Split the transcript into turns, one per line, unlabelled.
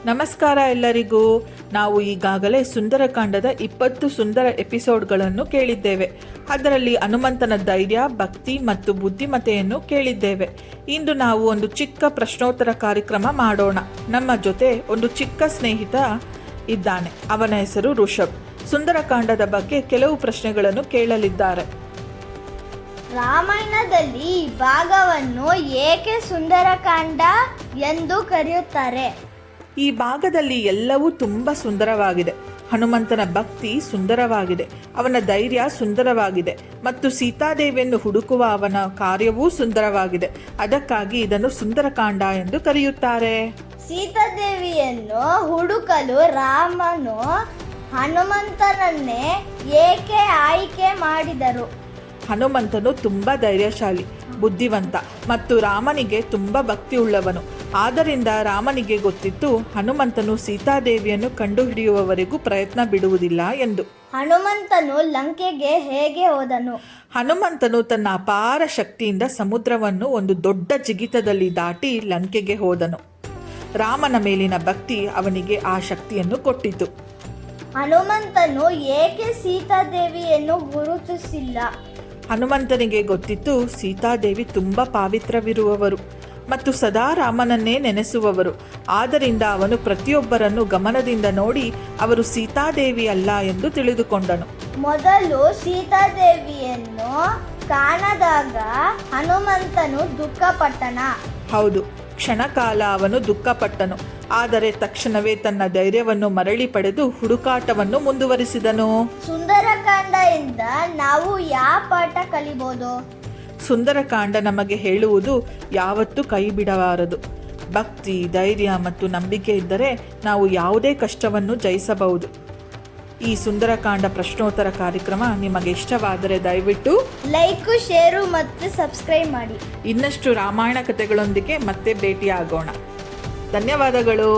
ನಮಸ್ಕಾರ ಎಲ್ಲರಿಗೂ. ನಾವು ಈಗಾಗಲೇ ಸುಂದರಕಾಂಡದ 20 ಸುಂದರ ಎಪಿಸೋಡ್ಗಳನ್ನು ಕೇಳಿದ್ದೇವೆ. ಅದರಲ್ಲಿ ಹನುಮಂತನ ಧೈರ್ಯ, ಭಕ್ತಿ ಮತ್ತು ಬುದ್ಧಿಮತೆಯನ್ನು ಕೇಳಿದ್ದೇವೆ. ಇಂದು ನಾವು ಒಂದು ಚಿಕ್ಕ ಪ್ರಶ್ನೋತ್ತರ ಕಾರ್ಯಕ್ರಮ ಮಾಡೋಣ. ನಮ್ಮ ಜೊತೆ ಒಂದು ಚಿಕ್ಕ ಸ್ನೇಹಿತ ಇದ್ದಾನೆ. ಅವನ ಹೆಸರು ಋಷಭ್. ಸುಂದರಕಾಂಡದ ಬಗ್ಗೆ ಕೆಲವು ಪ್ರಶ್ನೆಗಳನ್ನು ಕೇಳಲಿದ್ದಾರೆ.
ರಾಮಾಯಣದಲ್ಲಿ ಈ ಭಾಗವನ್ನು ಏಕೆ ಸುಂದರಕಾಂಡ ಎಂದು ಕರೆಯುತ್ತಾರೆ?
ಈ ಭಾಗದಲ್ಲಿ ಎಲ್ಲವೂ ತುಂಬ ಸುಂದರವಾಗಿದೆ. ಹನುಮಂತನ ಭಕ್ತಿ ಸುಂದರವಾಗಿದೆ, ಅವನ ಧೈರ್ಯ ಸುಂದರವಾಗಿದೆ ಮತ್ತು ಸೀತಾದೇವಿಯನ್ನು ಹುಡುಕುವ ಅವನ ಕಾರ್ಯವೂ ಸುಂದರವಾಗಿದೆ. ಅದಕ್ಕಾಗಿ ಇದನ್ನು ಸುಂದರಕಾಂಡ ಎಂದು ಕರೆಯುತ್ತಾರೆ.
ಸೀತಾದೇವಿಯನ್ನು ಹುಡುಕಲು ರಾಮನು ಹನುಮಂತನನ್ನೇ ಏಕೆ ಆಯ್ಕೆ ಮಾಡಿದರು?
ಹನುಮಂತನು ತುಂಬ ಧೈರ್ಯಶಾಲಿ, ಬುದ್ಧಿವಂತ ಮತ್ತು ರಾಮನಿಗೆ ತುಂಬ ಭಕ್ತಿಯುಳ್ಳವನು. ಆದ್ದರಿಂದ ರಾಮನಿಗೆ ಗೊತ್ತಿತ್ತು ಹನುಮಂತನು ಸೀತಾದೇವಿಯನ್ನು ಕಂಡುಹಿಡಿಯುವವರೆಗೂ ಪ್ರಯತ್ನ ಬಿಡುವುದಿಲ್ಲ ಎಂದು.
ಹನುಮಂತನು ಲಂಕೆಗೆ ಹೇಗೆ ಹೋದನು?
ಹನುಮಂತನು ತನ್ನ ಅಪಾರ ಶಕ್ತಿಯಿಂದ ಸಮುದ್ರವನ್ನು ಒಂದು ದೊಡ್ಡ ಜಿಗಿತದಲ್ಲಿ ದಾಟಿ ಲಂಕೆಗೆ ಹೋದನು. ರಾಮನ ಮೇಲಿನ ಭಕ್ತಿ ಅವನಿಗೆ ಆ ಶಕ್ತಿಯನ್ನು ಕೊಟ್ಟಿತು.
ಹನುಮಂತನು ಏಕೆ ಸೀತಾದೇವಿಯನ್ನು ಗುರುತಿಸಿಲ್ಲ?
ಹನುಮಂತನಿಗೆ ಗೊತ್ತಿತ್ತು ಸೀತಾದೇವಿ ತುಂಬ ಪಾವಿತ್ರವಿರುವವರು ಮತ್ತು ಸದಾ ರಾಮನನ್ನೇ ನೆನೆಸುವವರು. ಆದ್ದರಿಂದ ಅವನು ಪ್ರತಿಯೊಬ್ಬರನ್ನು ಗಮನದಿಂದ ನೋಡಿ ಅವರು ಸೀತಾದೇವಿ ಅಲ್ಲ ಎಂದು ತಿಳಿದುಕೊಂಡನು.
ಮೊದಲು ಸೀತಾದೇವಿಯನ್ನು ಕಾಣದಾಗ ಹನುಮಂತನು ದುಃಖಪಟ್ಟನ?
ಹೌದು, ಕ್ಷಣಕಾಲ ಅವನು ದುಃಖಪಟ್ಟನು. ಆದರೆ ತಕ್ಷಣವೇ ತನ್ನ ಧೈರ್ಯವನ್ನು ಮರಳಿ ಪಡೆದು ಹುಡುಕಾಟವನ್ನು ಮುಂದುವರಿಸಿದನು.
ಸುಂದರಕಾಂಡದಿಂದ ನಾವು ಯಾವ ಪಾಠ ಕಲಿಬಹುದು?
ಸುಂದರಕಾಂಡ ನಮಗೆ ಹೇಳುವುದು ಯಾವತ್ತೂ ಕೈ ಬಿಡಬಾರದು. ಭಕ್ತಿ, ಧೈರ್ಯ ಮತ್ತು ನಂಬಿಕೆ ಇದ್ದರೆ ನಾವು ಯಾವುದೇ ಕಷ್ಟವನ್ನು ಜಯಿಸಬಹುದು. ಈ ಸುಂದರಕಾಂಡ ಪ್ರಶ್ನೋತ್ತರ ಕಾರ್ಯಕ್ರಮ ನಿಮಗೆ ಇಷ್ಟವಾದರೆ ದಯವಿಟ್ಟು
ಲೈಕ್, ಶೇರು ಮತ್ತು ಸಬ್ಸ್ಕ್ರೈಬ್ ಮಾಡಿ.
ಇನ್ನಷ್ಟು ರಾಮಾಯಣ ಕಥೆಗಳೊಂದಿಗೆ ಮತ್ತೆ ಭೇಟಿಯಾಗೋಣ. ಧನ್ಯವಾದಗಳು.